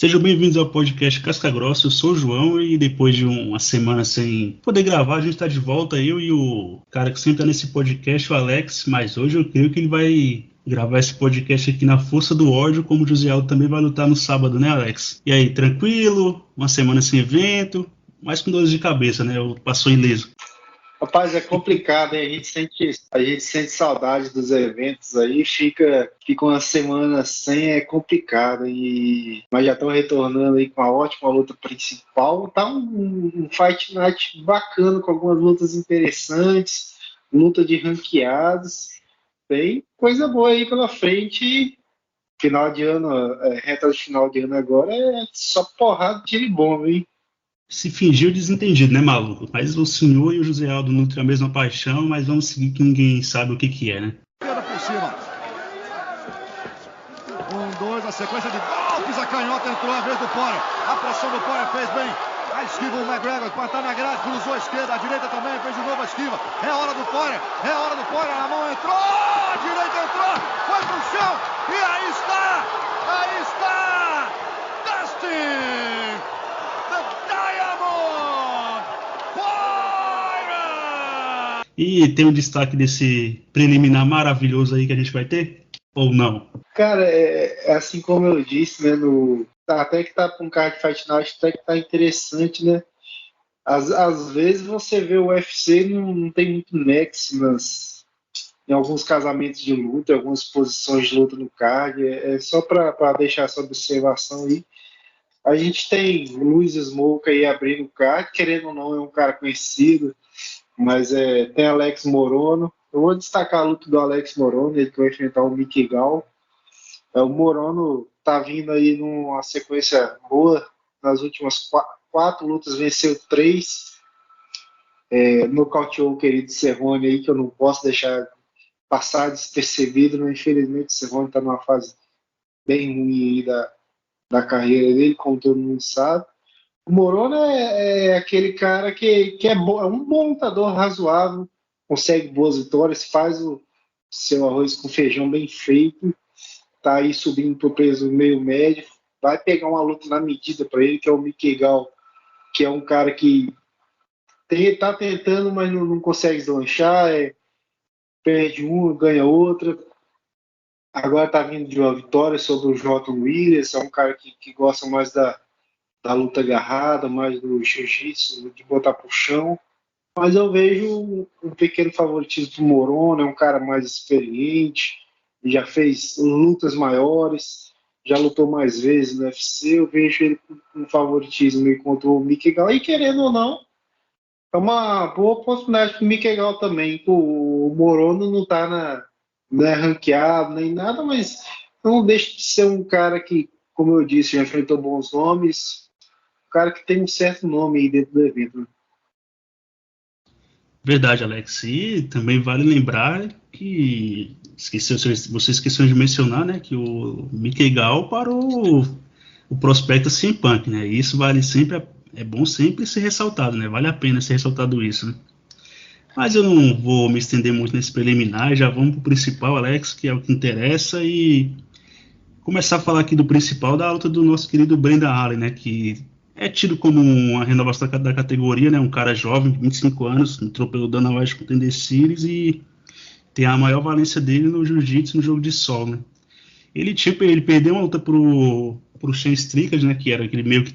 Sejam bem-vindos ao podcast Casca Grossa. Eu sou o João e depois de uma semana sem poder gravar, a gente está de volta, eu e o cara que sempre está nesse podcast, o Alex, mas hoje eu creio que ele vai gravar esse podcast aqui na força do ódio, como o José Aldo também vai lutar no sábado, né, Alex? E aí, tranquilo? Uma semana sem evento, mas com dores de cabeça, né? Passou ileso. Rapaz, é complicado, hein? A gente sente saudade dos eventos aí, fica uma semana sem, é complicado, mas já estão retornando aí com a ótima luta principal. Tá um Fight Night bacana, com algumas lutas interessantes, luta de ranqueados, tem coisa boa aí pela frente. Final de ano, reta de final de ano agora é só porrada, tiro e bomba, hein? Se fingiu desentendido, né, maluco? Mas o senhor e o José Aldo nutrem a mesma paixão, mas vamos seguir que ninguém sabe o que é, né? Por cima. 1-2, a sequência de golpes, a canhota entrou a vez do Poirier. A pressão do Poirier fez bem. A esquiva o McGregor, tá na grade, cruzou a esquerda, a direita também, fez de novo a esquiva. É hora do Poirier, a mão entrou, a direita entrou, foi pro chão, e aí está, Dustin, the Diamond, Poirier! E tem um destaque desse preliminar maravilhoso aí que a gente vai ter? Ou não? Cara, é assim como eu disse, né, até que tá com um card Fight Night, até que tá interessante, né? Às vezes você vê o UFC não tem muito nexo em alguns casamentos de luta, em algumas posições de luta no card. É só para deixar essa observação aí. A gente tem o Luiz Smoke aí abrindo o card, querendo ou não, é um cara conhecido, mas tem Alex Morono. Eu vou destacar a luta do Alex Morono, ele que vai enfrentar o Mickey Gall. O Morono tá vindo aí numa sequência boa. Nas últimas quatro lutas, venceu 3. Nocauteou o querido Cerrone aí, que eu não posso deixar passar despercebido, mas infelizmente o Cerrone tá numa fase bem ruim aí da carreira dele, como todo mundo sabe. O Morono é aquele cara que é bom, é um bom lutador razoável, consegue boas vitórias, faz o seu arroz com feijão bem feito, tá aí subindo pro peso meio médio, vai pegar uma luta na medida para ele, que é o Mickey Gall, que é um cara que tá tentando, mas não consegue deslanchar, perde uma, ganha outra. Agora tá vindo de uma vitória sobre o Jotton Williams, é um cara que gosta mais da luta agarrada, mais do jiu-jitsu, de botar pro chão. Mas eu vejo um pequeno favoritismo do Morono, é um cara mais experiente, já fez lutas maiores, já lutou mais vezes no UFC. Eu vejo ele com um favoritismo aí contra o Mickey Gall, e querendo ou não, é uma boa oportunidade para o Mickey Gall também. O Morono não é ranqueado nem nada, mas não deixa de ser um cara que, como eu disse, já enfrentou bons nomes, um cara que tem um certo nome aí dentro do evento, né? Verdade, Alex. E também vale lembrar que você esqueceu de mencionar, né, que o Mickey Gall parou o prospecto CM Punk, né? E isso vale sempre, é bom sempre ser ressaltado, né? Vale a pena ser ressaltado isso, né? Mas eu não vou me estender muito nesse preliminar, já vamos pro principal, Alex, que é o que interessa, e começar a falar aqui do principal, da luta do nosso querido Brendan Allen, né, que é tido como uma renovação da categoria, né, um cara jovem, 25 anos, entrou pelo Dana White Contender Series e tem a maior valência dele no jiu-jitsu, no jogo de solo, né. Ele perdeu uma luta pro Shane Strickland, né, que era aquele meio que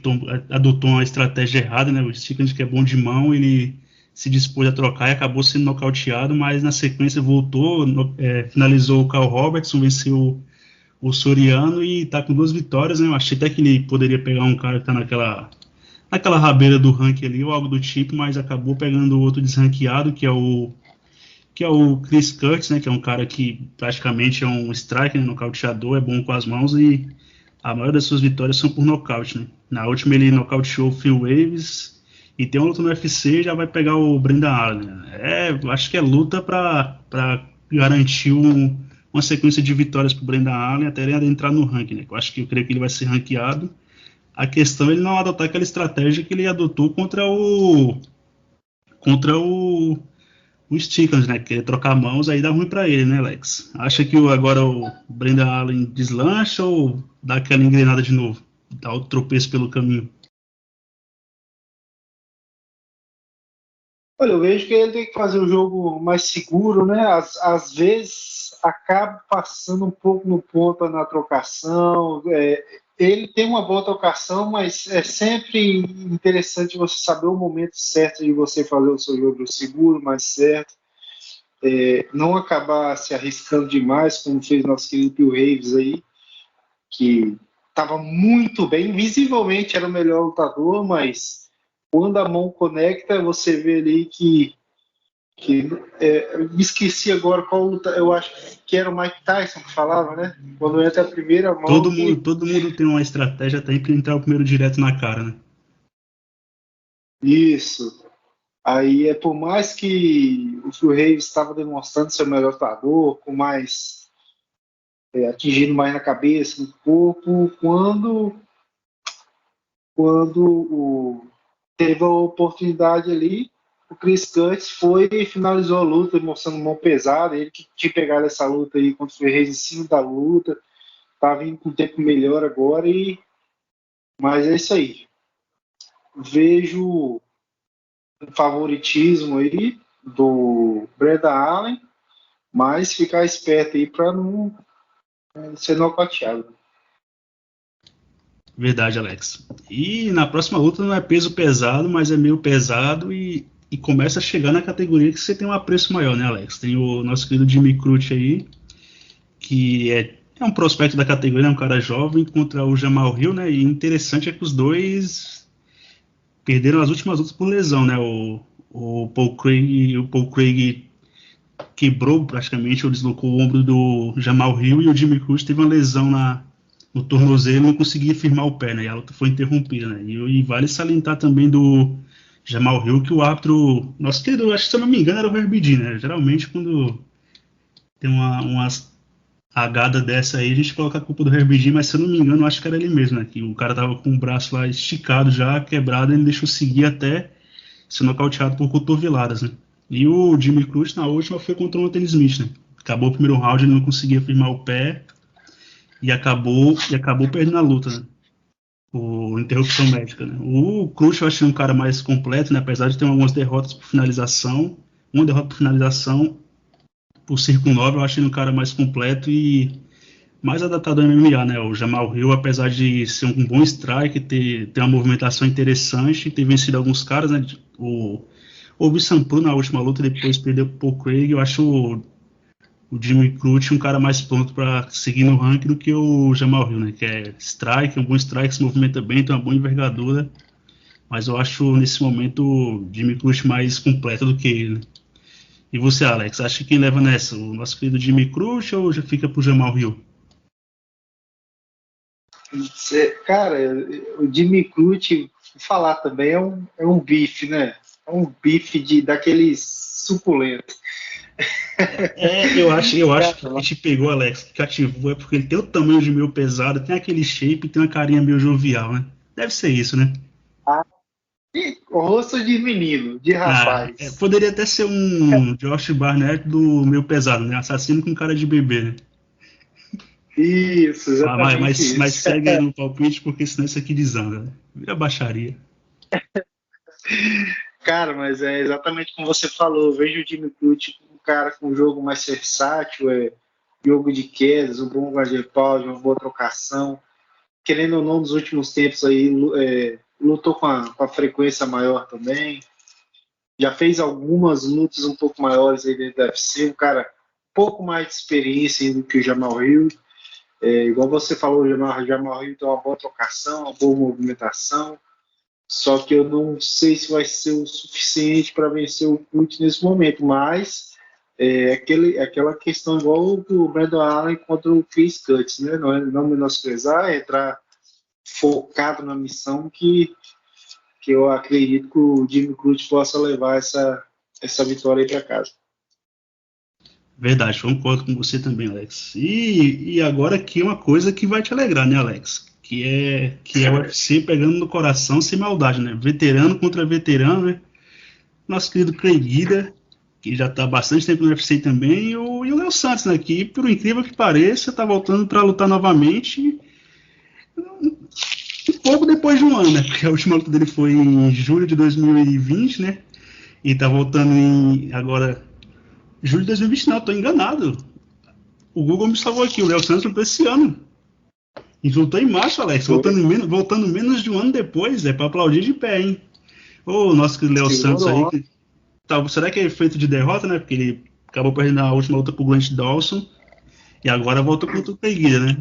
adotou uma estratégia errada, né, o Strickland, que é bom de mão, ele se dispôs a trocar e acabou sendo nocauteado, mas na sequência voltou, finalizou o Carl Robertson, venceu o Soriano e tá com 2 vitórias, né? Eu achei até que ele poderia pegar um cara que tá naquela rabeira do ranking ali ou algo do tipo, mas acabou pegando outro desranqueado, que é o Chris Curtis, né? Que é um cara que praticamente é um striker, né, nocauteador, é bom com as mãos e a maioria das suas vitórias são por nocaute, né? Na última ele nocauteou o Phil Waves e tem uma luta no UFC e já vai pegar o Brendan Allen, né? Acho que é luta para garantir uma sequência de vitórias para o Brendan Allen até ele entrar no ranking, né? Eu creio que ele vai ser ranqueado. A questão é ele não adotar aquela estratégia que ele adotou contra o Strickland, né? Querer trocar mãos, aí dá ruim para ele, né, Alex? Acha que agora o Brendan Allen deslancha ou dá aquela engrenada de novo? dar o tropeço pelo caminho? Olha, eu vejo que ele tem que fazer um jogo mais seguro, né? Às vezes acaba passando um pouco no ponto na trocação. Ele tem uma boa trocação, mas é sempre interessante você saber o momento certo de você fazer o seu jogo seguro, mais certo. Não acabar se arriscando demais, como fez nosso querido Bill Reeves aí, que estava muito bem, visivelmente era o melhor lutador, mas quando a mão conecta, você vê ali que eu me esqueci agora qual luta, eu acho que era o Mike Tyson que falava, né? Quando entra a primeira mão. Todo mundo tem uma estratégia até para entrar o primeiro direto na cara, né? Isso. Aí por mais que o Phil Reeves estava demonstrando ser o melhor lutador, com mais atingindo mais na cabeça, no corpo, quando teve a oportunidade ali, o Chris Curtis foi e finalizou a luta, mostrando mão pesada, ele que tinha pegado essa luta aí contra o Ferreira em cima da luta, tá vindo com um tempo melhor agora, mas é isso aí. Vejo um favoritismo aí do Brandon Allen, mas ficar esperto aí para não ser nocauteado. Verdade, Alex. E na próxima luta não é peso pesado, mas é meio pesado e começa a chegar na categoria que você tem um apreço maior, né, Alex? Tem o nosso querido Jimmy Crute aí, que é um prospecto da categoria, é um cara jovem, contra o Jamal Hill, né? E interessante é que os dois perderam as últimas lutas por lesão, né? O Paul Craig quebrou praticamente, ou deslocou o ombro do Jamal Hill, e o Jimmy Crute teve uma lesão no tornozelo e não conseguia firmar o pé, né? E a luta foi interrompida, né? E vale salientar também do Jamal Hill que o árbitro, nosso querido, acho que se eu não me engano era o Herbie Dean, né? Geralmente quando tem umas agada dessa aí, a gente coloca a culpa do Herbie Dean, mas se eu não me engano, acho que era ele mesmo, né? Que o cara tava com o braço lá esticado já, quebrado, e ele deixou seguir até ser nocauteado por cotoveladas, né? E o Jimmy Crute na última foi contra o Anthony Smith, né? Acabou o primeiro round, ele não conseguia firmar o pé e acabou perdendo a luta, né? Por interrupção médica, né? O Crute eu achei um cara mais completo, né? Apesar de ter algumas derrotas por finalização, uma derrota por finalização, por circunnobre, eu achei um cara mais completo e mais adaptado ao MMA, né? O Jamal Hill, apesar de ser um bom strike, ter uma movimentação interessante, ter vencido alguns caras, né? O Bissampru na última luta, depois perdeu pro Paul Craig. Eu acho o Jimmy Crute um cara mais pronto para seguir no ranking do que o Jamal Hill, né? Que é strike, um bom strike, se movimenta bem, tem uma boa envergadura. Mas eu acho nesse momento o Jimmy Crute mais completo do que ele, né? E você, Alex, acha que quem leva nessa? O nosso querido Jimmy Crute ou já fica pro Jamal Hill? Cara, o Jimmy Crute, falar também, é um bife, né? É um bife daqueles suculentos. Eu acho que a gente pegou, Alex, que cativou, é porque ele tem o tamanho de meio pesado, tem aquele shape e tem uma carinha meio jovial, né? Deve ser isso, né? O rosto de menino, de rapaz. Poderia até ser um Josh Barnett do meio pesado, né? Assassino com cara de bebê, né? Isso, exatamente Mas isso. segue aí no palpite, porque senão isso aqui desanda, né? Vira baixaria. Cara, mas é exatamente como você falou. Eu vejo o Jimmy Crute um cara com um jogo mais versátil, jogo de quedas, um bom guarda-pau, uma boa trocação. Querendo ou não, nos últimos tempos aí, lutou com a frequência maior também. Já fez algumas lutas um pouco maiores aí dentro da UFC. Um cara um pouco mais de experiência do que o Jamal Hill. Igual você falou, o Jamal Hill tem uma boa trocação, uma boa movimentação. Só que eu não sei se vai ser o suficiente para vencer o Crute nesse momento, mas aquela questão igual o do Brandon Allen contra o Chris Curtis, né? Não menosprezar, entrar focado na missão que eu acredito que o Jimmy Crute possa levar essa vitória aí para casa. Verdade, concordo com você também, Alex. E agora aqui uma coisa que vai te alegrar, né, Alex? Que é o UFC pegando no coração sem maldade, né? Veterano contra veterano, né? Nosso querido Craig Guida, que já está há bastante tempo no UFC também, e o Léo Santos, né? Que, por incrível que pareça, está voltando para lutar novamente. pouco depois de um ano, né? Porque a última luta dele foi em julho de 2020, né? E tá voltando em agora. Julho de 2020, não, tô enganado. O Google me salvou aqui, o Léo Santos lutou esse ano. E voltou em março, Alex. Voltando menos de um ano depois, é pra aplaudir de pé, hein? Ô, nosso Léo Santos aí. Será que é feito de derrota, né? Porque ele acabou perdendo a última luta pro Grant Dawson. E agora volta contra o Clay Guida, né?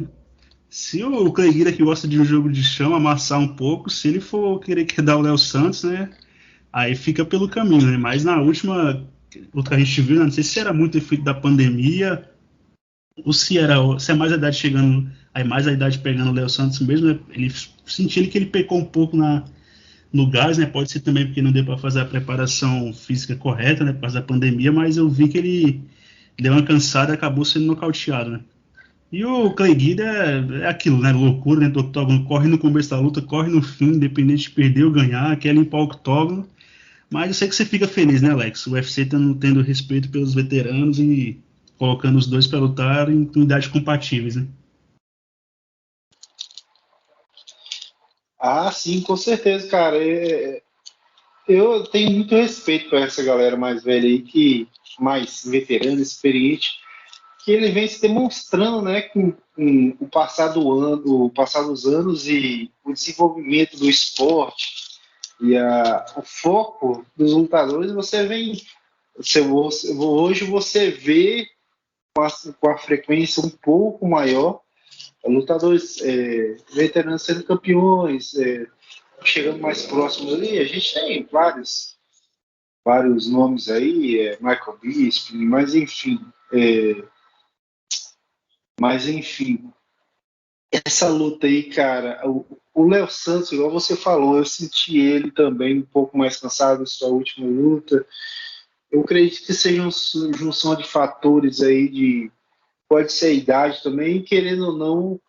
Se o Clay Guida, que gosta de um jogo de chão, amassar um pouco, se ele for querer dar o Léo Santos, né? Aí fica pelo caminho, né? Mas na última luta que a gente viu, né, não sei se era muito efeito da pandemia, ou se é mais a idade chegando, aí mais a idade pegando o Léo Santos mesmo, né? Ele sentindo que ele pecou um pouco no gás, né? Pode ser também porque não deu para fazer a preparação física correta, né? Por causa da pandemia, mas eu vi que ele deu uma cansada e acabou sendo nocauteado, né? E o Clay Guida é aquilo, né? Loucura dentro do octógono, corre no começo da luta, corre no fim, independente de perder ou ganhar, quer limpar o octógono. Mas eu sei que você fica feliz, né, Alex? O UFC tendo respeito pelos veteranos e colocando os dois para lutar em unidades compatíveis, né? Ah, sim, com certeza, cara. Eu tenho muito respeito por essa galera mais velha aí, mais veterana, experiente, que ele vem se demonstrando, né, com o passar do ano, o passar dos anos e o desenvolvimento do esporte e o foco dos lutadores. Hoje você vê com a frequência um pouco maior lutadores veteranos sendo campeões, chegando mais próximos ali. A gente tem vários nomes aí, Michael Bisping, mas enfim, essa luta aí, cara, o Léo Santos, igual você falou, eu senti ele também um pouco mais cansado da sua última luta. Eu acredito que seja uma junção de fatores aí, pode ser a idade também, querendo ou não,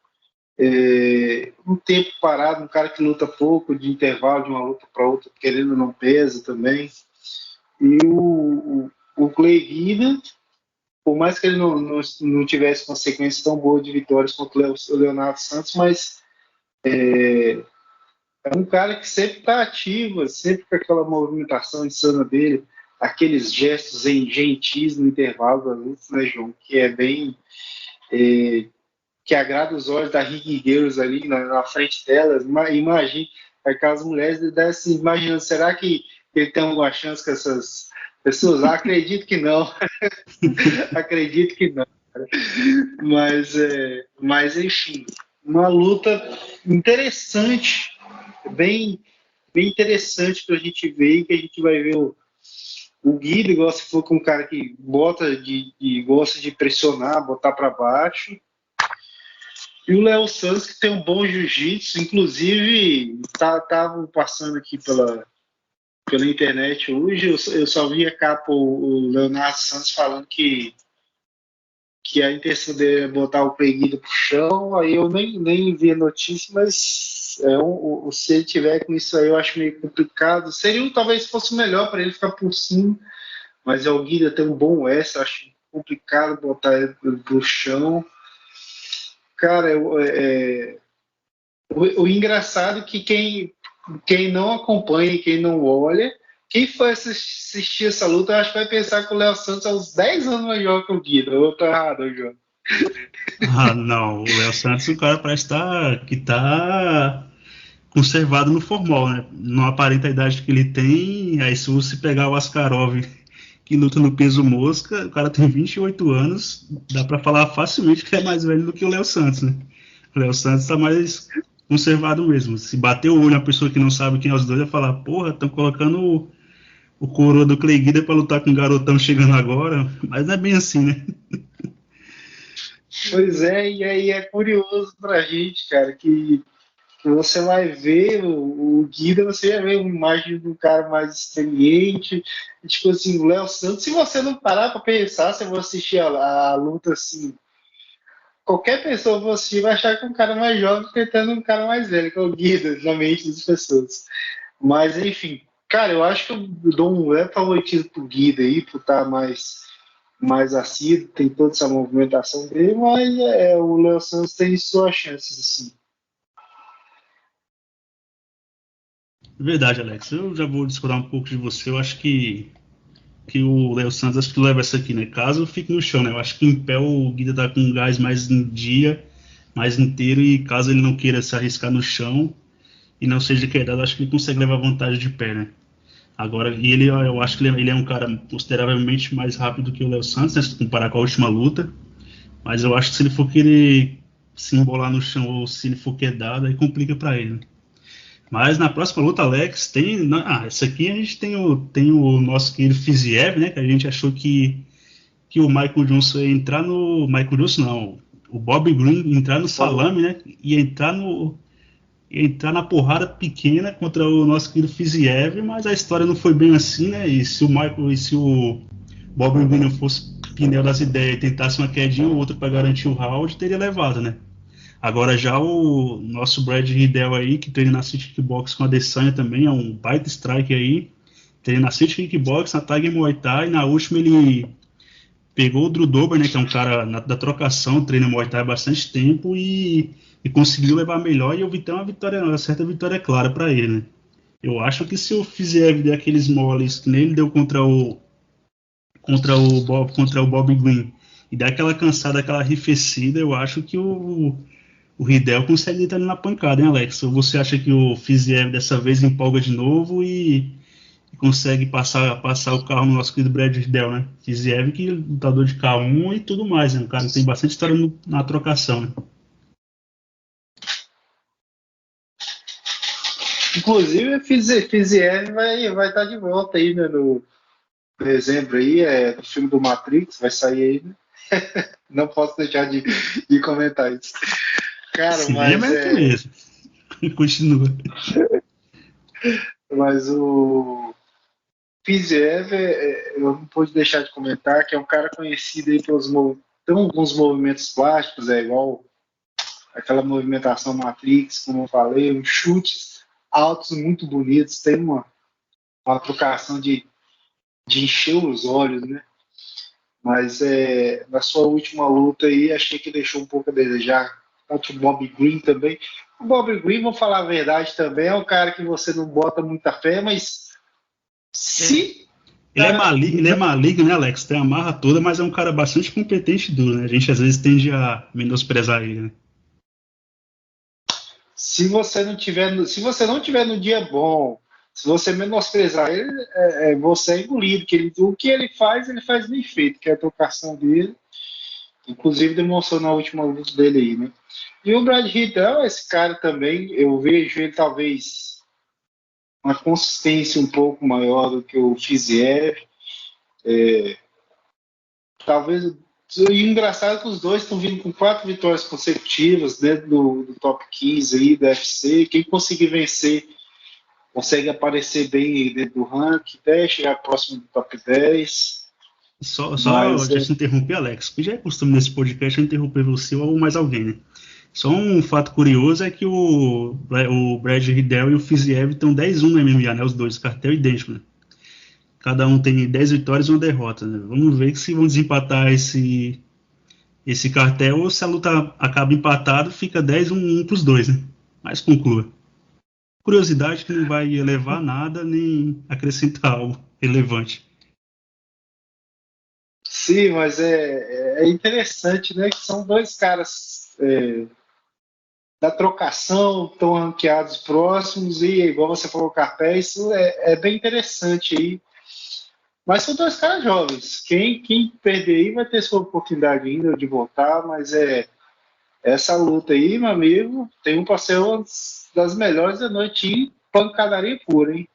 um tempo parado, um cara que luta pouco, de intervalo de uma luta para outra, querendo ou não pesa também. E o Clay Guida, por mais que ele não tivesse consequências tão boas de vitórias contra o Leonardo Santos, mas é um cara que sempre está ativo, sempre com aquela movimentação insana dele, aqueles gestos gentis no intervalo da luta, né, João? Que é bem. Que agrada os olhos da Rick Girls ali na frente delas. Imagine aquelas mulheres assim, imaginando, será que ele tem alguma chance com essas pessoas? Acredito que não. Acredito que não. Mas enfim, uma luta interessante, bem, bem interessante para a gente ver, que a gente vai ver o Guido, igual você falou, com um cara que gosta de pressionar, botar para baixo. E o Léo Santos, que tem um bom jiu-jitsu, inclusive, estavam passando aqui pela internet hoje, eu só vi a capa o Leonardo Santos falando que a intenção dele é botar o Peguido pro chão, aí eu nem vi a notícia, mas se ele tiver com isso aí, eu acho meio complicado. Talvez fosse melhor para ele ficar por cima, mas o Guida tem um bom extra, acho complicado botar ele pro chão. Cara, o engraçado é que quem não acompanha e quem não olha, quem for assistir essa luta, eu acho que vai pensar que o Léo Santos é uns 10 anos maior que o Guido. Eu tô errado, João. Ah, não. O Léo Santos, o cara parece que tá conservado no formal, né? Não aparenta a idade que ele tem. Aí, se você pegar o Askarov, que luta no peso mosca, o cara tem 28 anos, dá pra falar facilmente que é mais velho do que o Léo Santos, né? O Léo Santos tá mais conservado mesmo. Se bater o olho na pessoa que não sabe quem é os dois, vai falar, porra, estão colocando o coroa do Clay Guida pra lutar com um garotão chegando agora. Mas não é bem assim, né? Pois é, e aí é curioso pra gente, cara, que você vai ver o Guida, você vai ver uma imagem de um cara mais experiente, tipo assim, o Léo Santos, se você não parar pra pensar, se você assistir a luta assim, qualquer pessoa que for assistir vai achar que é um cara mais jovem tentando um cara mais velho, que é o Guida, na mente das pessoas. Mas, enfim, cara, eu acho que eu dou um leve favoritismo pro Guida aí, por estar mais assíduo, tem toda essa movimentação dele, mas o Léo Santos tem suas chances, assim. Verdade, Alex. Eu já vou discordar um pouco de você. Eu acho que o Léo Santos acho que leva essa aqui, né? Caso fique no chão, né? Eu acho que em pé o Guida tá com um gás mais em dia, mais inteiro, e caso ele não queira se arriscar no chão e não seja quedado, acho que ele consegue levar vantagem de pé, né? Agora, e ele, eu acho que ele é um cara consideravelmente mais rápido que o Léo Santos, né? Se comparar com a última luta. Mas eu acho que se ele for querer se embolar no chão ou se ele for quedado, aí complica para ele, né? Mas na próxima luta, Alex, essa aqui a gente tem o nosso querido Fiziev, né? Que a gente achou que o Michael Johnson ia entrar no. Michael Johnson não, o Bob Green entrar no salame, né? Ia entrar na porrada pequena contra o nosso querido Fiziev, mas a história não foi bem assim, né? E se o Bob Green não fosse pneu das ideias e tentasse uma quedinha ou outra para garantir o round, teria levado, né? Agora já o nosso Brad Riddell aí, que treina na City Kickbox com a Adesanya também, é um baita strike aí, treina na City Kickbox, na Tiger Muay Thai, e na última ele pegou o Drew Dober, né, que é um cara da trocação, treina Muay Thai há bastante tempo e conseguiu levar melhor, e eu vi até uma certa vitória clara para ele, né? Eu acho que se eu fizer der aqueles moles que nem ele deu contra o Bob Green e dar aquela cansada, aquela arrefecida, eu acho que o Riddell consegue deitar ele na pancada, hein, Alex? Ou você acha que o Fiziev dessa vez empolga de novo e consegue passar o carro no nosso querido Brad Riddell, né? Fiziev que é lutador de K1 e tudo mais, né? Um cara que tem bastante história na trocação, né? Inclusive, a Fiziev vai estar de volta aí, né, no dezembro aí, no filme do Matrix, vai sair aí, né? Não posso deixar de comentar isso. Cara, Cinema mas é mesmo. Continua. Mas o Fiziev, eu não pude deixar de comentar que é um cara conhecido aí tem alguns movimentos plásticos, igual aquela movimentação Matrix, como eu falei, uns chutes altos muito bonitos, tem uma trocação de encher os olhos, né? Mas na sua última luta aí, achei que deixou um pouco a desejar contra o Bob Green também. O Bob Green, vou falar a verdade também, é um cara que você não bota muita fé, mas se... Ele é maligno, né, Alex? Tem a marra toda, mas é um cara bastante competente e duro, né? A gente às vezes tende a menosprezar ele, né? Se você não tiver no dia bom, se você menosprezar ele, você é engolido. O que ele faz bem feito, que é a trocação dele. Inclusive demonstrou na última luta dele aí, né? E o Brad Riddell, esse cara também, eu vejo ele talvez uma consistência um pouco maior do que o Fiziev. Talvez. E engraçado é que os dois estão vindo com 4 vitórias consecutivas dentro do top 15 aí da UFC. Quem conseguir vencer consegue aparecer bem dentro do ranking, até chegar próximo do top 10. Só já se interromper, Alex, que já é costume nesse podcast eu interromper você ou mais alguém, né? Só um fato curioso é que o Brad Riddell e o Fiziev estão 10-1 no MMA, né? Os dois, cartel idêntico, né? Cada um tem 10 vitórias e uma derrota, né? Vamos ver se vão desempatar esse cartel ou se a luta acaba empatada, fica 10-1 para os dois, né? Mas conclua. Curiosidade que não vai elevar nada nem acrescentar algo relevante. Sim, mas é interessante, né? Que são dois caras da trocação, estão ranqueados próximos e, igual você falou, cartéis, isso é bem interessante aí. Mas são dois caras jovens. Quem perder aí vai ter sua oportunidade ainda de voltar, mas essa luta aí, meu amigo, tem um para ser uma das melhores da noite e pancadaria pura, hein?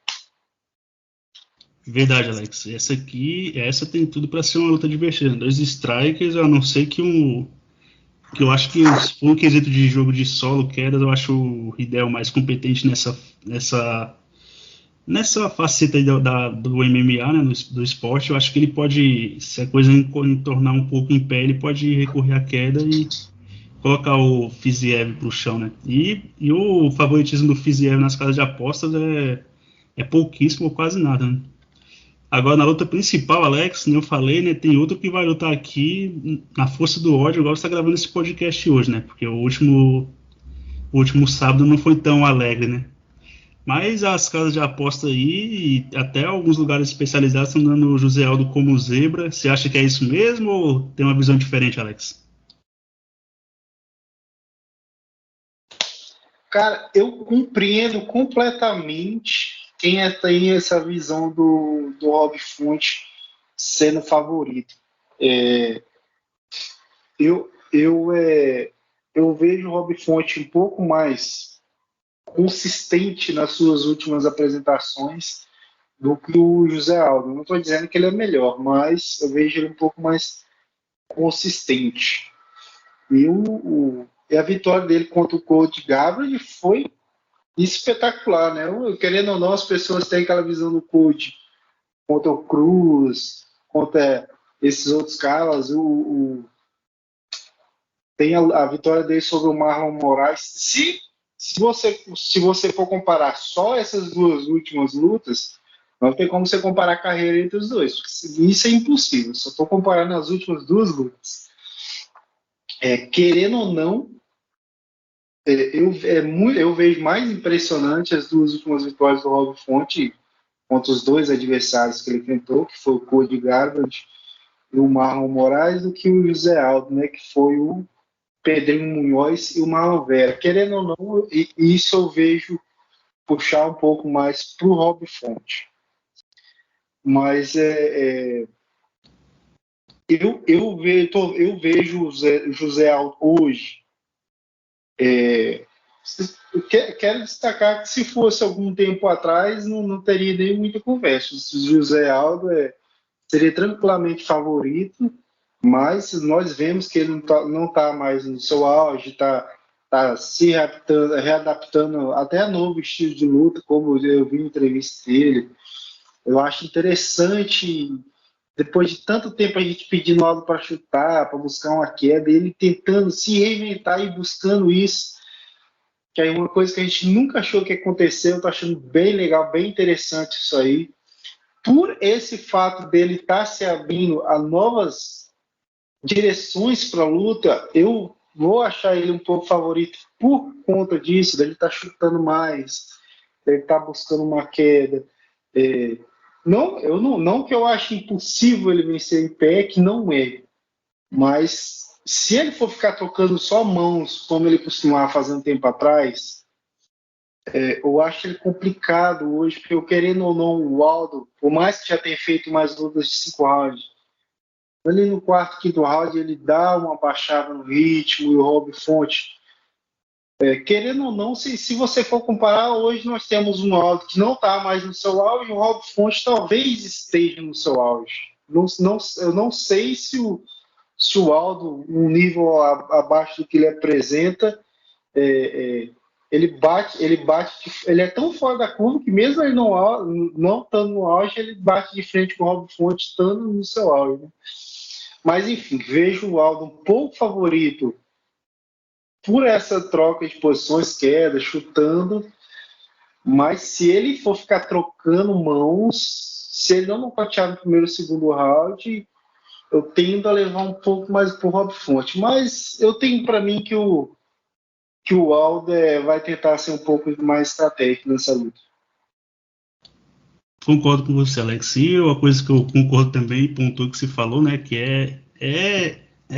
Verdade, Alex. Essa tem tudo para ser uma luta divertida. 2 strikers, a não ser que eu acho que se for um quesito de jogo de solo, quedas, eu acho o Riddell mais competente nessa faceta aí do MMA, né, do esporte. Eu acho que ele pode, se a coisa entornar um pouco em pé, ele pode recorrer à queda e colocar o Fiziev pro chão, né? E o favoritismo do Fiziev nas casas de apostas é pouquíssimo ou quase nada, né? Agora, na luta principal, Alex, como eu falei, né, tem outro que vai lutar aqui na força do ódio, igual você está gravando esse podcast hoje, né? Porque o último sábado não foi tão alegre, né? Mas as casas de aposta aí, e até alguns lugares especializados estão dando o José Aldo como zebra. Você acha que é isso mesmo ou tem uma visão diferente, Alex? Cara, eu compreendo completamente quem tem essa visão do Rob Fonte sendo favorito. É, eu vejo o Rob Fonte um pouco mais consistente nas suas últimas apresentações do que o José Aldo. Não estou dizendo que ele é melhor, mas eu vejo ele um pouco mais consistente. E a vitória dele contra o Cody Garbrandt foi espetacular, né? Querendo ou não, as pessoas têm aquela visão do Cody contra o Cruz, contra esses outros caras. Tem a vitória dele sobre o Marlon Moraes. Se você for comparar só essas duas últimas lutas, não tem como você comparar a carreira entre os dois. Isso é impossível. Só estou comparando as últimas duas lutas. Querendo ou não, eu vejo mais impressionante as duas últimas vitórias do Rob Fonte contra os dois adversários que ele enfrentou, que foi o Cody Garbrandt e o Marlon Moraes, do que o José Aldo, né, que foi o Pedrinho Munhoz e o Marlon Vera. Querendo ou não, isso eu vejo puxar um pouco mais para o Rob Fonte. Mas eu vejo o José Aldo hoje. Quero destacar que se fosse algum tempo atrás, não teria nem muita conversa. O José Aldo seria tranquilamente favorito, mas nós vemos que ele não tá mais no seu auge, está se readaptando até a novo estilo de luta, como eu vi em entrevista dele. Eu acho interessante, depois de tanto tempo a gente pedindo algo para chutar, para buscar uma queda, ele tentando se reinventar e buscando isso, que é uma coisa que a gente nunca achou que aconteceu. Eu tô achando bem legal, bem interessante isso aí. Por esse fato dele estar se abrindo a novas direções para a luta, eu vou achar ele um pouco favorito por conta disso, dele estar chutando mais, dele estar buscando uma queda. Não que eu ache impossível ele vencer em pé, que não é, mas se ele for ficar trocando só mãos, como ele costumava fazer um tempo atrás, eu acho ele complicado hoje, porque eu, querendo ou não, o Aldo, por mais que já tenha feito mais lutas de 5 rounds, ali no quarto, quinto round, ele dá uma baixada no ritmo, e o Rob Fonte, querendo ou não, se você for comparar, hoje nós temos um Aldo que não está mais no seu auge, o Rob Fonte talvez esteja no seu auge. Eu não sei se o Aldo, um nível abaixo do que ele apresenta, ele bate, ele é tão fora da curva que mesmo ele não estando no auge, ele bate de frente com o Rob Fonte estando no seu auge, né? Mas enfim, vejo o Aldo um pouco favorito por essa troca de posições, queda, chutando, mas se ele for ficar trocando mãos, se ele não nocautear no primeiro e segundo round, eu tendo a levar um pouco mais pro Rob Fonte. Mas eu tenho para mim que o Aldo vai tentar ser um pouco mais estratégico nessa luta. Concordo com você, Alex. E uma coisa que eu concordo também, pontuou que você falou, né, que é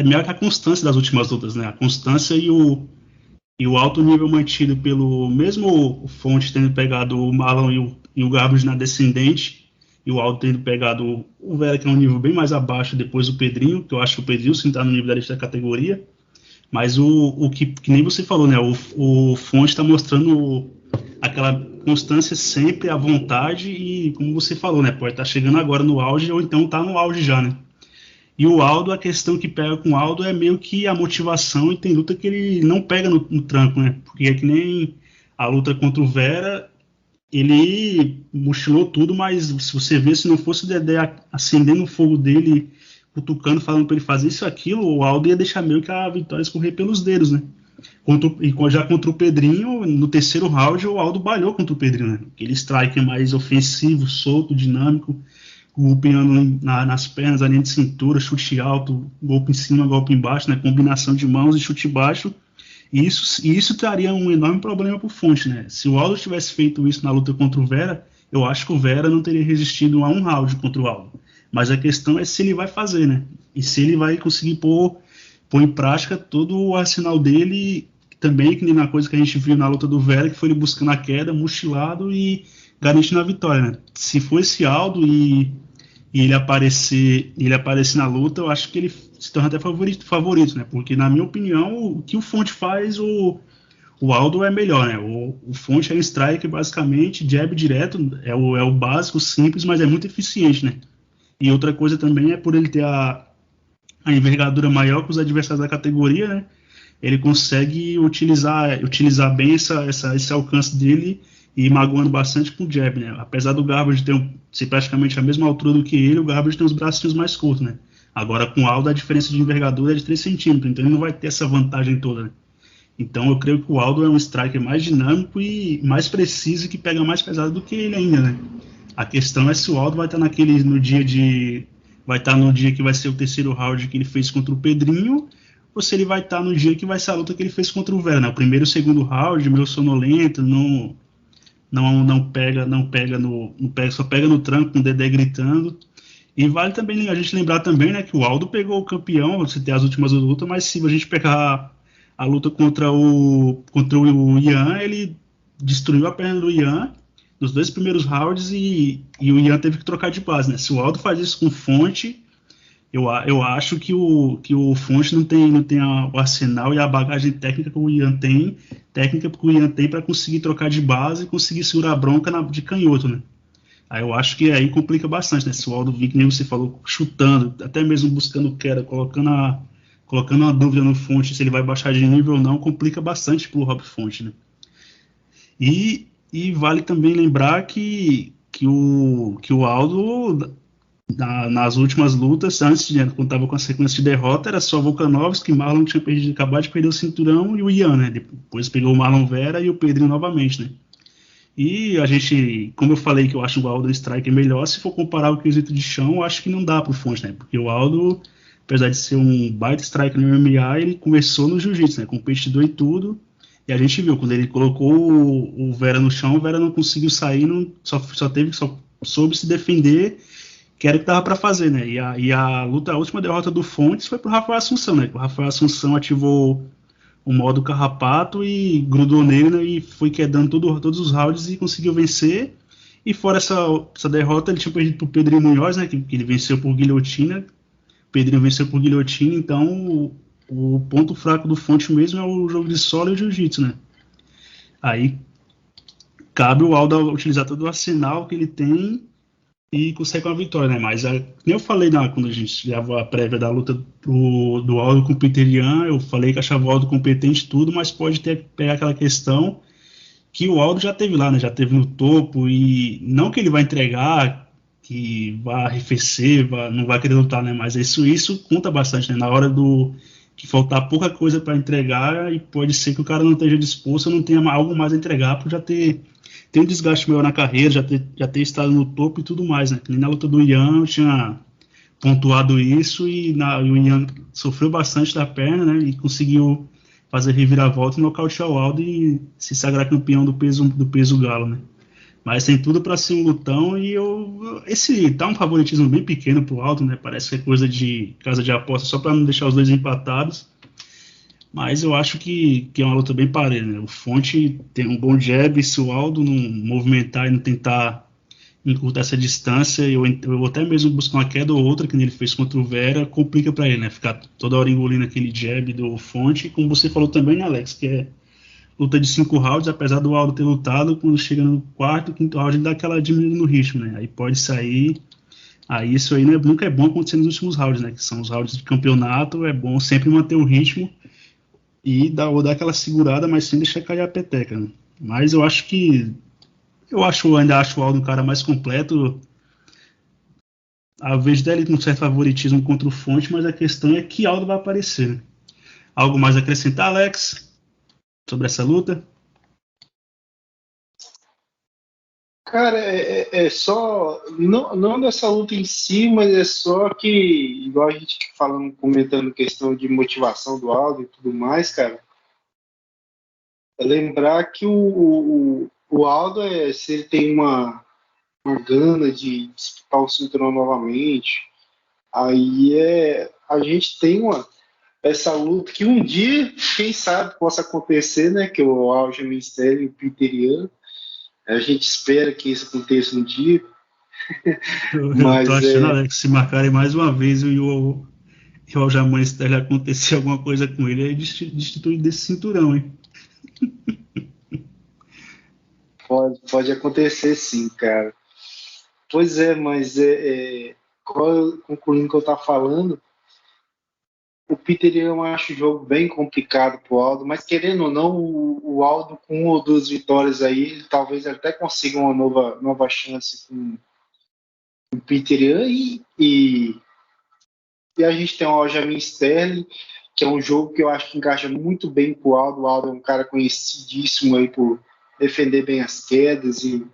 melhor que a constância das últimas lutas, né? A constância e o alto nível mantido pelo mesmo o Fonte tendo pegado o Marlon e o Garbrandt na descendente, e o Aldo tendo pegado o Vera, que é um nível bem mais abaixo, depois o Pedrinho, que eu acho que o Pedrinho sim está no nível da lista da categoria, mas o que nem você falou, né? O Fonte está mostrando aquela constância sempre, à vontade, e como você falou, né? Pode estar chegando agora no auge, ou então está no auge já, né? E o Aldo, a questão que pega com o Aldo é meio que a motivação, e tem luta que ele não pega no tranco, né? Porque é que nem a luta contra o Vera, ele mochilou tudo, mas se você vê, se não fosse o Dedé acendendo o fogo dele, cutucando, falando para ele fazer isso e aquilo, o Aldo ia deixar meio que a vitória escorrer pelos dedos, né? Já contra o Pedrinho, no terceiro round, o Aldo balhou contra o Pedrinho, né? Aquele strike mais ofensivo, solto, dinâmico, golpeando nas pernas, a linha de cintura, chute alto, golpe em cima, golpe embaixo, né? Combinação de mãos e chute baixo. E isso traria um enorme problema para o Fonte, né? Se o Aldo tivesse feito isso na luta contra o Vera, eu acho que o Vera não teria resistido a um round contra o Aldo. Mas a questão é se ele vai fazer, né? E se ele vai conseguir pôr em prática todo o arsenal dele, também, que nem na coisa que a gente viu na luta do Vera, que foi ele buscando a queda, mochilado e garantindo a vitória, né? Se for esse Aldo e ele aparecer na luta, eu acho que ele se torna até favorito, né? Porque, na minha opinião, o que o Fonte faz, o Aldo é melhor, né? O Fonte é um strike, basicamente, jab direto, é o básico, simples, mas é muito eficiente, né? E outra coisa também é por ele ter a envergadura maior que os adversários da categoria, né? Ele consegue utilizar bem esse alcance dele e ir magoando bastante com o jab, né? Apesar do Garbage ser praticamente a mesma altura do que ele, o Garbage tem os bracinhos mais curtos, né? Agora, com o Aldo, a diferença de envergadura é de 3 centímetros, então ele não vai ter essa vantagem toda, né? Então, eu creio que o Aldo é um striker mais dinâmico e mais preciso e que pega mais pesado do que ele ainda, né? A questão é se o Aldo vai estar vai estar no dia que vai ser o terceiro round que ele fez contra o Pedrinho, ou se ele vai estar no dia que vai ser a luta que ele fez contra o Vera, né? O primeiro e o segundo round, meio sonolento, só pega no tranco com o Dedé gritando. E vale também a gente lembrar também, né, que o Aldo pegou o campeão, você tem as últimas lutas, mas se a gente pegar a luta contra o Ian, ele destruiu a perna do Ian nos 2 primeiros rounds e o Ian teve que trocar de base, né? Se o Aldo faz isso com Fonte, eu acho que o Fonte não tem o arsenal e a bagagem técnica que o Ian tem, para conseguir trocar de base e conseguir segurar a bronca de canhoto, né? Aí eu acho que aí complica bastante, né? Se o Aldo vir, que nem você falou, chutando, até mesmo buscando queda, colocando uma dúvida no Fonte se ele vai baixar de nível ou não, complica bastante pro Rob Fonte, né? E vale também lembrar que o Aldo, nas últimas lutas, quando estava com a sequência de derrota, era só Volkanovski, Marlon tinha acabado de perder o cinturão, e o Ian, né? Depois pegou o Marlon Vera e o Pedrinho novamente, né? E a gente, como eu falei que eu acho o Aldo striker melhor, se for comparar o quesito de chão, eu acho que não dá pro Fonte, né? Porque o Aldo, apesar de ser um baita striker no MMA, ele começou no jiu-jitsu, né? Competidor e tudo. E a gente viu, quando ele colocou o Vera no chão, o Vera não conseguiu sair, só soube se defender, que era o que dava para fazer, né? A última derrota do Fontes foi pro Rafael Assunção, né? O Rafael Assunção ativou o modo carrapato e grudou nele, né? E foi quedando todos os rounds e conseguiu vencer. E fora essa derrota, ele tinha perdido pro Pedrinho Munhoz, né? Que ele venceu por guilhotina. O Pedrinho venceu por guilhotina, então o ponto fraco do Fonte mesmo é o jogo de solo e o jiu-jitsu, né? Aí cabe o Aldo utilizar todo o arsenal que ele tem e consegue uma vitória, né? Mas, como eu falei quando a gente gravou a prévia da luta do Aldo com o Peter Yan, eu falei que achava o Aldo competente e tudo, mas pode pegar aquela questão que o Aldo já teve lá, né? Já teve no topo, e não que ele vai entregar, que vai arrefecer, não vai querer lutar, né? Mas isso conta bastante, né? Na hora que faltar pouca coisa para entregar, e pode ser que o cara não esteja disposto, não tenha algo mais a entregar, por já ter um desgaste maior na carreira, já ter estado no topo e tudo mais, né? Nem na luta do Ian eu tinha pontuado isso, e o Ian sofreu bastante da perna, né? E conseguiu fazer reviravolta e nocautear o Aldo e se sagrar campeão do peso galo, né? Mas tem tudo para ser um lutão, e esse tá um favoritismo bem pequeno pro Aldo, né? Parece que é coisa de casa de aposta só para não deixar os dois empatados. Mas eu acho que é uma luta bem parelha, né? O Fonte tem um bom jab, se o Aldo não movimentar e não tentar encurtar essa distância, eu até mesmo buscar uma queda ou outra, que ele fez contra o Vera, complica para ele, né? Ficar toda hora engolindo aquele jab do Fonte, como você falou também, né, Alex, que é luta de 5 rounds, apesar do Aldo ter lutado, quando chega no quarto, quinto round, ele dá aquela diminuída no ritmo, né? Aí pode sair. Aí isso aí nunca é bom acontecer nos últimos rounds, né? Que são os rounds de campeonato, é bom sempre manter o ritmo e dar aquela segurada, mas sem deixar cair a peteca, né? Mas eu ainda acho o Aldo um cara mais completo. A vez dele com um certo favoritismo contra o Fonte, mas a questão é que Aldo vai aparecer, né? Algo mais a acrescentar, Alex, sobre essa luta? Cara, é só, não dessa luta em si, mas é só que, igual a gente falando, comentando questão de motivação do Aldo e tudo mais, cara, lembrar que o Aldo, se ele tem uma gana de disputar o cinturão novamente, aí a gente tem essa luta que um dia, quem sabe, possa acontecer, né? Que o Aljamain Sterling e o Peter Yan. A gente espera que isso aconteça um dia. Eu tô Mas achando, Alex, se marcarem mais uma vez e o Aljamain Sterling acontecer alguma coisa com ele, aí destitui desse cinturão, hein? pode acontecer sim, cara. Pois é, mas concluindo o que eu estava falando, o Peter eu acho o jogo bem complicado pro Aldo, mas querendo ou não, o Aldo com uma ou duas vitórias aí, talvez ele até consiga uma nova chance com o Peter e a gente tem o Aljamain Sterling, que é um jogo que eu acho que encaixa muito bem com o Aldo. O Aldo é um cara conhecidíssimo aí por defender bem as quedas e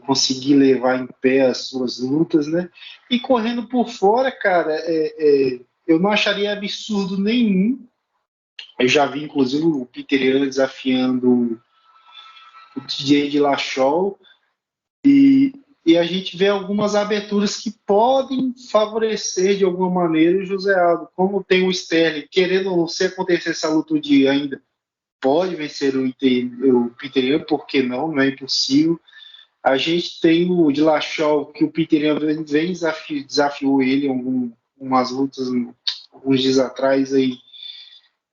conseguir levar em pé as suas lutas, né? E correndo por fora, cara, eu não acharia absurdo nenhum. Eu já vi, inclusive, o Peter Yan desafiando o TJ Dillashaw e a gente vê algumas aberturas que podem favorecer de alguma maneira o José Aldo. Como tem o Sterling, querendo ou não, se acontecer essa luta um dia ainda, pode vencer o Peter Yan, por que não? Não é impossível. A gente tem o Dillashaw, que o Peter Yan desafiou ele em umas lutas alguns dias atrás aí.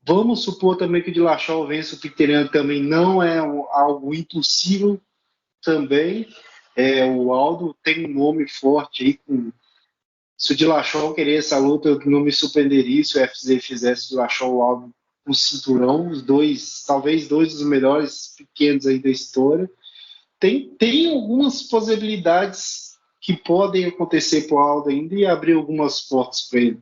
Vamos supor também que o Dillashaw vença o Peter Yan, também não é algo impossível também. O Aldo tem um nome forte aí. Se o Dillashaw querer essa luta, eu não me surpreenderia se o UFC fizesse o Dillashaw o Aldo no cinturão. Talvez dois dos melhores pequenos aí da história. Tem algumas possibilidades que podem acontecer para o Aldo ainda e abrir algumas portas para ele.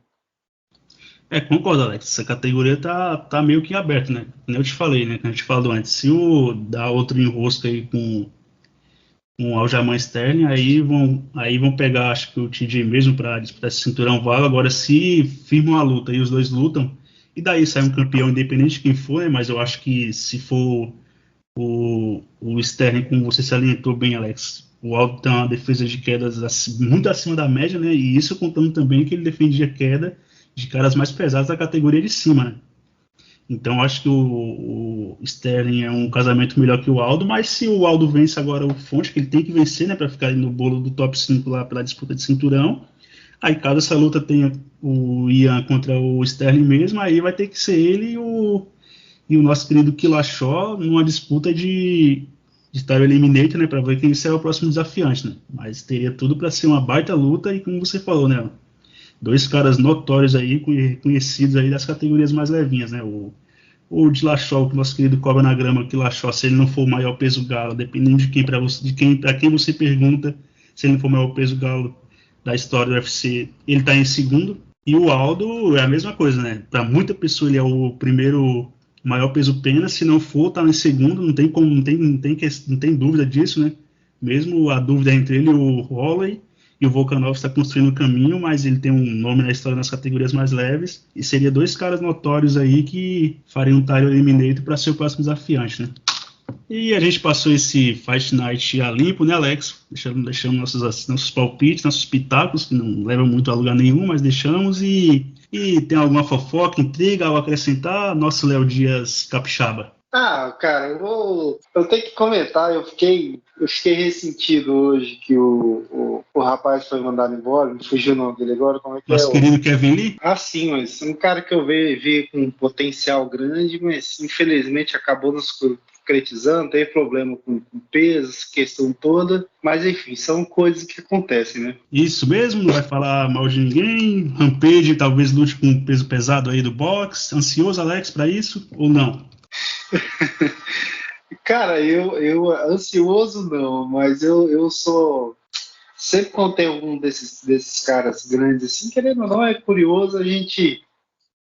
Concordo, Alex. Essa categoria tá meio que aberta, né? Como eu te falei, né? Como a gente falou antes. Se o dar outro enrosco aí com o Aljamain Sterling, aí vão pegar, acho que o TJ mesmo para disputar esse cinturão vago. Agora, se firmam a luta e os dois lutam, e daí sai um campeão independente de quem for, né? Mas eu acho que se for o Sterling, como você salientou bem, Alex, o Aldo tem uma defesa de quedas muito acima da média, né? E isso contando também que ele defendia queda de caras mais pesados da categoria de cima, né? Então acho que o Sterling é um casamento melhor que o Aldo, mas se o Aldo vence agora o Fonte, que ele tem que vencer, né, para ficar no bolo do top 5 lá pela disputa de cinturão, aí caso essa luta tenha o Ian contra o Sterling mesmo, aí vai ter que ser ele e o nosso querido Dillashaw numa disputa de Title Eliminator, né, para ver quem será o próximo desafiante, né? Mas teria tudo para ser uma baita luta e como você falou, né, dois caras notórios aí, conhecidos aí das categorias mais levinhas, né? O Dillashaw, que nosso querido cobra na grama, que Dillashaw, se ele não for o maior peso galo, dependendo de quem você pergunta, se ele não for o maior peso galo da história do UFC, ele tá em segundo. E o Aldo é a mesma coisa, né? Para muita pessoa ele é o primeiro maior peso pena, se não for, tá em segundo, não tem dúvida disso, né? Mesmo a dúvida entre ele e o Holloway, e o Volkanov está construindo o caminho, mas ele tem um nome na história nas categorias mais leves, e seria dois caras notórios aí que fariam um title eliminator para ser o próximo desafiante, né? E a gente passou esse Fight Night a limpo, né, Alex? Deixamos nossos palpites, nossos pitacos, que não levam muito a lugar nenhum, mas deixamos. E tem alguma fofoca, intriga, algo a acrescentar? Nosso Léo Dias Capixaba. Cara, eu tenho que comentar, eu fiquei ressentido hoje que o rapaz foi mandado embora, me fugiu o nome dele agora, como é que Nosso querido Kevin Lee? Sim, mas um cara que eu vi com um potencial grande, mas infelizmente acabou nos concretizando, teve problema com peso, questão toda, mas enfim, são coisas que acontecem, né? Isso mesmo, não vai falar mal de ninguém, Rampage talvez lute com um peso pesado aí do boxe, ansioso, Alex, para isso, ou não? Cara, eu ansioso não, mas eu sou sempre quando tem algum desses caras grandes assim, querendo ou não, é curioso a gente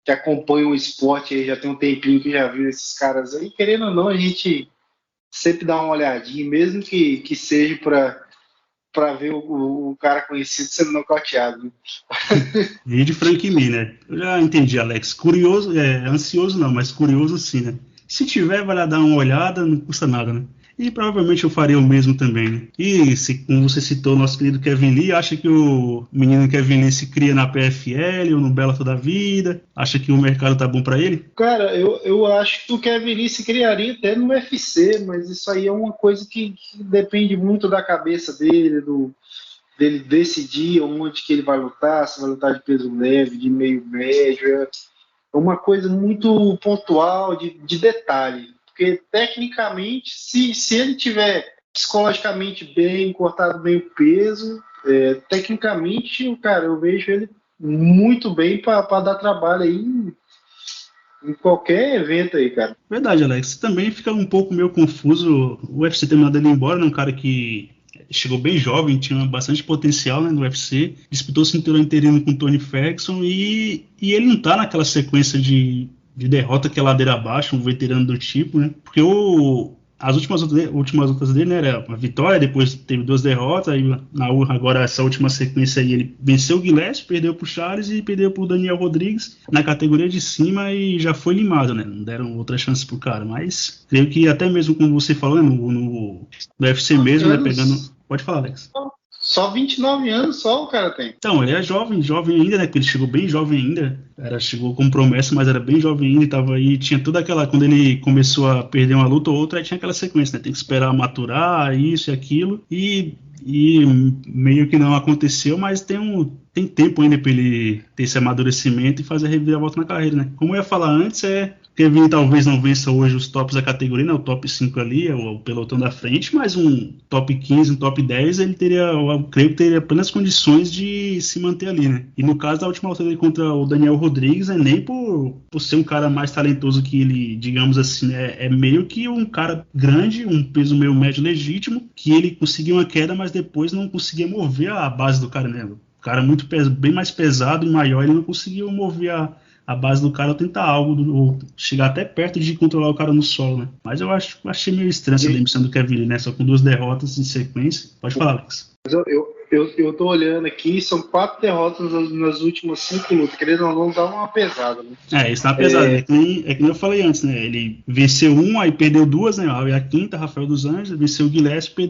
que acompanha o esporte aí, já tem um tempinho que já viu esses caras aí, querendo ou não, a gente sempre dá uma olhadinha, mesmo que seja para ver o cara conhecido sendo nocauteado. Né? E de Frank Mir, né? Eu já entendi, Alex. Curioso, ansioso não, mas curioso sim, né? Se tiver, vai lá dar uma olhada, não custa nada, né? E provavelmente eu faria o mesmo também, né? E como você citou o nosso querido Kevin Lee, acha que o menino Kevin Lee se cria na PFL ou no Bellator da vida? Acha que o mercado tá bom pra ele? Cara, eu acho que o Kevin Lee se criaria até no UFC, mas isso aí é uma coisa que depende muito da cabeça dele, dele decidir onde que ele vai lutar, se vai lutar de peso leve, de meio médio. É uma coisa muito pontual, de detalhe. Porque, tecnicamente, se ele tiver psicologicamente bem, cortado bem o peso, tecnicamente, cara, eu vejo ele muito bem para dar trabalho aí em qualquer evento aí, cara. Verdade, Alex. Também fica um pouco meio confuso o UFC ter mandado ele embora, né? Um cara que chegou bem jovem, tinha bastante potencial, né, no UFC, disputou o cinturão interino com o Tony Ferguson e ele não tá naquela sequência de derrota que é ladeira abaixo, um veterano do tipo, né? Porque as últimas lutas dele, né, era uma vitória, depois teve 2 derrotas, aí agora essa última sequência aí ele venceu o Gillespie, perdeu pro Charles e perdeu pro Daniel Rodrigues na categoria de cima e já foi limado, né? Não deram outra chance pro cara, mas creio que até mesmo como você falou, né, no UFC mesmo, né, pegando... Pode falar, Alex. Só 29 anos só o cara tem. Então, ele é jovem ainda, né? Porque ele chegou bem jovem ainda. Chegou com promessa, mas era bem jovem ainda e tava aí. Tinha toda aquela. Quando ele começou a perder uma luta ou outra, aí tinha aquela sequência, né? Tem que esperar maturar, isso e aquilo. E meio que não aconteceu, mas tem tempo ainda para ele ter esse amadurecimento e fazer a reviravolta na carreira, né? Como eu ia falar antes, Kevin talvez não vença hoje os tops da categoria, né? O top 5 ali, o pelotão da frente, mas um top 15, um top 10, eu creio que teria plenas condições de se manter ali, né? E no caso da última luta dele contra o Daniel Rodrigues, nem por ser um cara mais talentoso que ele, digamos assim, né? É meio que um cara grande, um peso meio médio legítimo, que ele conseguiu uma queda, mas depois não conseguia mover a base do cara, né? O cara bem mais pesado e maior, ele não conseguiu mover a base do cara, tentar algo, ou chegar até perto de controlar o cara no solo, né? Mas eu achei meio estranho essa demissão do Kevin Lee, né? Só com 2 derrotas em sequência. Pode falar, Alex. Mas eu tô olhando aqui, são 4 derrotas nas últimas 5 lutas, querendo ou não, dá uma pesada, né? Isso tá pesado. É que nem eu falei antes, né? Ele venceu 1, aí perdeu 2, né? A quinta, Rafael dos Anjos, venceu o Gillespie,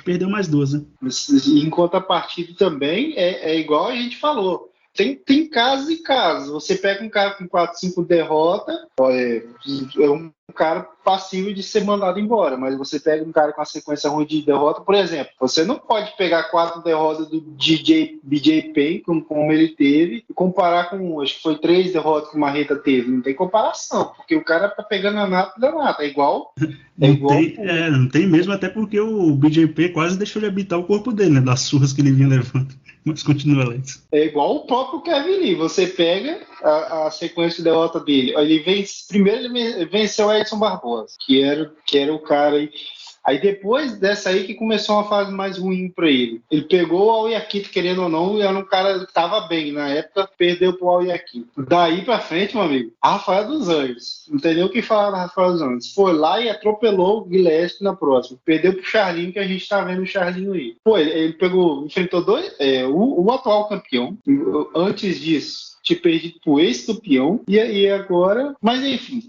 perdeu mais 2, né? Mas, em contrapartida também, é igual a gente falou. Tem casos e casos. Você pega um cara com 4, 5 derrotas, é um cara passível de ser mandado embora, mas você pega um cara com uma sequência ruim de derrota, por exemplo, você não pode pegar 4 derrotas do BJ Penn, como ele teve, e comparar com, acho que foi 3 derrotas que o Marreta teve. Não tem comparação, porque o cara tá pegando a nata da nata. É igual. Não tem mesmo, até porque o BJP quase deixou de habitar o corpo dele, né? Das surras que ele vinha levando. Mas continua, Alex. É igual o próprio Kevin Lee. Você pega a sequência de derrota dele. Primeiro ele venceu o Edson Barbosa, que era o cara aí. Aí depois dessa aí que começou uma fase mais ruim para ele. Ele pegou o Al-Yakit, querendo ou não, e era um cara que tava bem. Na época, perdeu pro Al-Yakit. Daí pra frente, meu amigo, Rafael dos Anjos. Não tem nem o que falar da Rafael dos Anjos. Foi lá e atropelou o Gillespie na próxima. Perdeu pro Charlinho, que a gente tá vendo o Charlinho aí. Pô, ele enfrentou o atual campeão. Antes disso, tinha perdido pro ex-campeão. E agora... Mas enfim,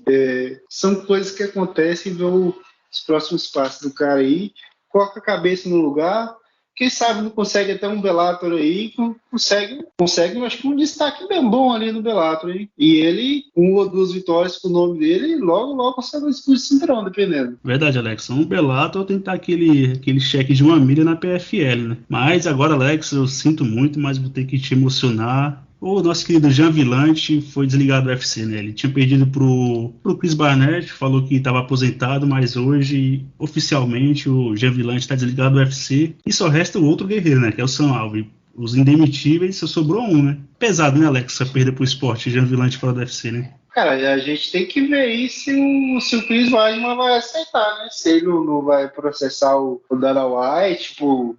são coisas que acontecem os próximos passos do cara aí, coloca a cabeça no lugar, quem sabe não consegue até um Bellator aí, consegue, acho que um destaque bem bom ali no Bellator, hein? E ele, 1 ou 2 vitórias com o nome dele, logo consegue um disputa de cinturão, dependendo. Verdade, Alex, um Bellator tentar aquele cheque de 1 milha na PFL, né? Mas agora, Alex, eu sinto muito, mas vou ter que te emocionar. O nosso querido Jean Villante foi desligado do UFC, né? Ele tinha perdido pro Chris Barnett, falou que estava aposentado, mas hoje, oficialmente, o Jean Villante está desligado do UFC e só resta o outro guerreiro, né? Que é o Sam Alvey. Os indemitíveis, só sobrou um, né? Pesado, né, Alex? Essa perda pro esporte, Jean Villante fora do UFC, né? Cara, a gente tem que ver aí se o Chris Weidman vai aceitar, né? Se ele não vai processar o Dana White, tipo...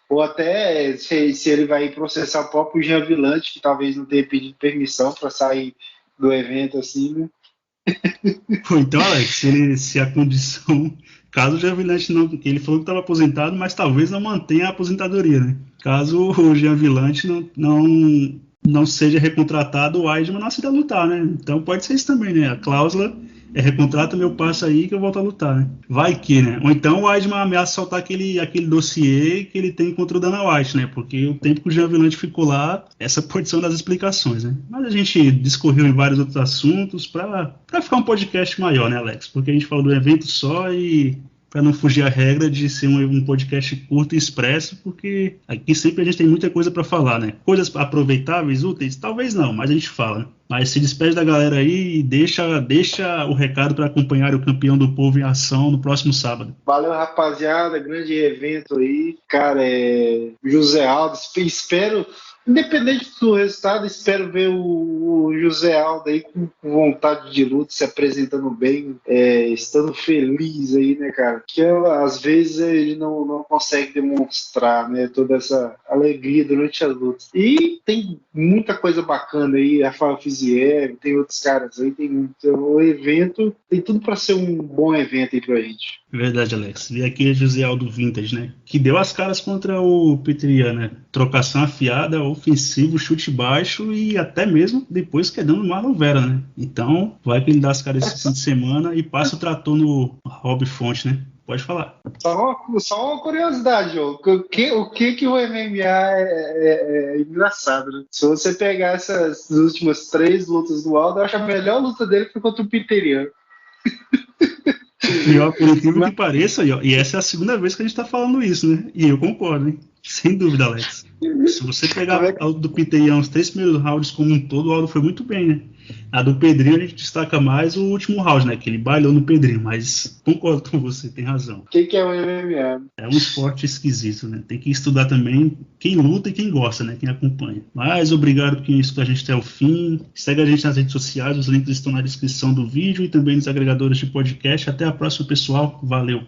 Ou até se ele vai processar o próprio Jean Villante, que talvez não tenha pedido permissão para sair do evento assim, né? Então, Alex, se a condição... Caso o Jean Villante não... Ele falou que estava aposentado, mas talvez não mantenha a aposentadoria, né? Caso o Jean Villante não seja recontratado, o Weidman não aceita lutar, né? Então pode ser isso também, né? A cláusula recontrata meu passe aí que eu volto a lutar, né? Vai que, né? Ou então o Weidman ameaça soltar aquele dossiê que ele tem contra o Dana White, né? Porque o tempo que o Jean Villante ficou lá, essa pode ser uma das explicações, né? Mas a gente discorreu em vários outros assuntos pra ficar um podcast maior, né, Alex? Porque a gente falou do evento só e para não fugir à regra de ser um podcast curto e expresso, porque aqui sempre a gente tem muita coisa para falar, né? Coisas aproveitáveis, úteis, talvez não, mas a gente fala, né? Mas se despede da galera aí e deixa o recado para acompanhar o campeão do povo em ação no próximo sábado. Valeu, rapaziada, grande evento aí, cara, José Aldo, espero, independente do resultado, espero ver o José Aldo aí com vontade de luta, se apresentando bem, estando feliz aí, né, cara? Que às vezes ele não consegue demonstrar, né, toda essa alegria durante as lutas. E tem muita coisa bacana aí, Rafael Fiziev, tem outros caras aí, o evento tem tudo para ser um bom evento aí pra gente. Verdade, Alex. E aqui é José Aldo Vintage, né? Que deu as caras contra o Petr Yan, né? Trocação afiada, ofensivo, chute baixo e até mesmo depois quedando Marlon Vera, né? Então, vai que ele dá as caras esse fim de semana e passa o trator no Rob Fonte, né? Pode falar. Só uma curiosidade, João. O que o MMA é engraçado, né? Se você pegar essas últimas 3 lutas do Aldo, eu acho a melhor luta dele foi contra o Petr Yan. Pior, por incrível que pareça, e essa é a segunda vez que a gente tá falando isso, né? E eu concordo, hein? Sem dúvida, Alex. Se você pegar a do Petr Yan, os 3 primeiros rounds como um todo, o Aldo foi muito bem, né? A do Pedrinho a gente destaca mais o último round, né? Que ele bailou no Pedrinho, mas concordo com você, tem razão. O que é o MMA? É um esporte esquisito, né? Tem que estudar também quem luta e quem gosta, né? Quem acompanha. Mas obrigado por quem escuta a gente até o fim. Segue a gente nas redes sociais, os links estão na descrição do vídeo e também nos agregadores de podcast. Até a próxima, pessoal. Valeu!